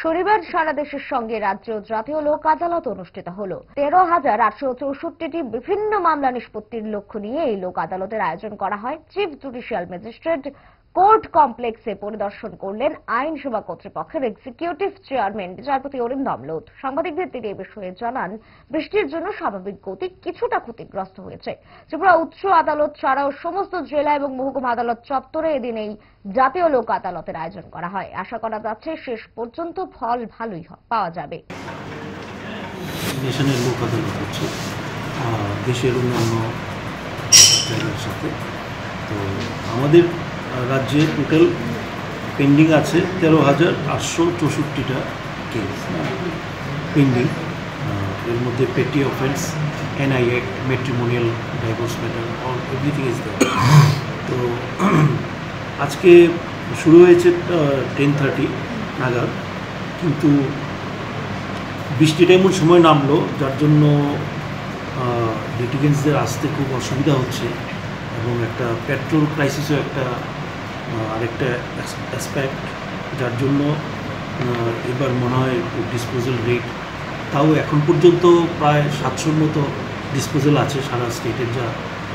শনিবার সারা দেশের সঙ্গে রাজ্য জাতীয় লোক আদালত অনুষ্ঠিত হলো। 13,864টি বিভিন্ন মামলা নিষ্পত্তির লক্ষ্য নিয়ে এই লোক আদালতের আয়োজন করা হয়। চিফ জুডিশিয়াল ম্যাজিস্ট্রেট কোর্ট কমপ্লেক্সে পরিদর্শন করলেন আইনসভা কর্তৃপক্ষের এক্সিকিউটিভ চেয়ারম্যান বিচারপতি অরিন্দম লোধ। সাংবাদিকদের তিনি এ বিষয়ে জানান, বৃষ্টির জন্য স্বাভাবিক গতি কিছুটা ক্ষতিগ্রস্ত হয়েছে। ত্রিপুরা উচ্চ আদালত ছাড়াও সমস্ত জেলা এবং মহকুমা আদালত চত্বরে এদিন এই জাতীয় লোক আদালতের আয়োজন করা হয়। আশা করা যাচ্ছে শেষ পর্যন্ত ফল ভালোই পাওয়া যাবে। ন্যাশনাল লোক আদালত হচ্ছে দেশের অন্যান্য জায়গার সাথে। তো আমাদের রাজ্যে টোটাল পেন্ডিং আছে 13,864টা কেস পেন্ডিং। এর মধ্যে petty offence, NI act, matrimonial, divorce matter, all everything is there. তো আজকে শুরু হয়েছে 10:30 নাগাদ, কিন্তু বৃষ্টিটা এমন সময় নামলো যার জন্য লিটিগেন্টসদের আসতে খুব অসুবিধা হচ্ছে, এবং একটা পেট্রোল ক্রাইসিসও আরেকটা অ্যাসপেক্ট, যার জন্য এবার মনে হয় ডিসপোজাল রেট তাও এখন পর্যন্ত প্রায় 700-র মতো ডিসপোজাল আছে সারা স্টেটের, যা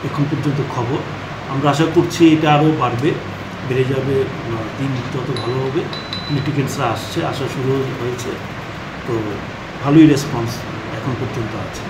এখন পর্যন্ত খবর। আমরা আশা করছি এটা আরও বেড়ে যাবে, দিন যত ভালো হবে। লিটিগেন্টসরা আসা শুরু হয়েছে, তো ভালোই রেসপন্স এখন পর্যন্ত আছে।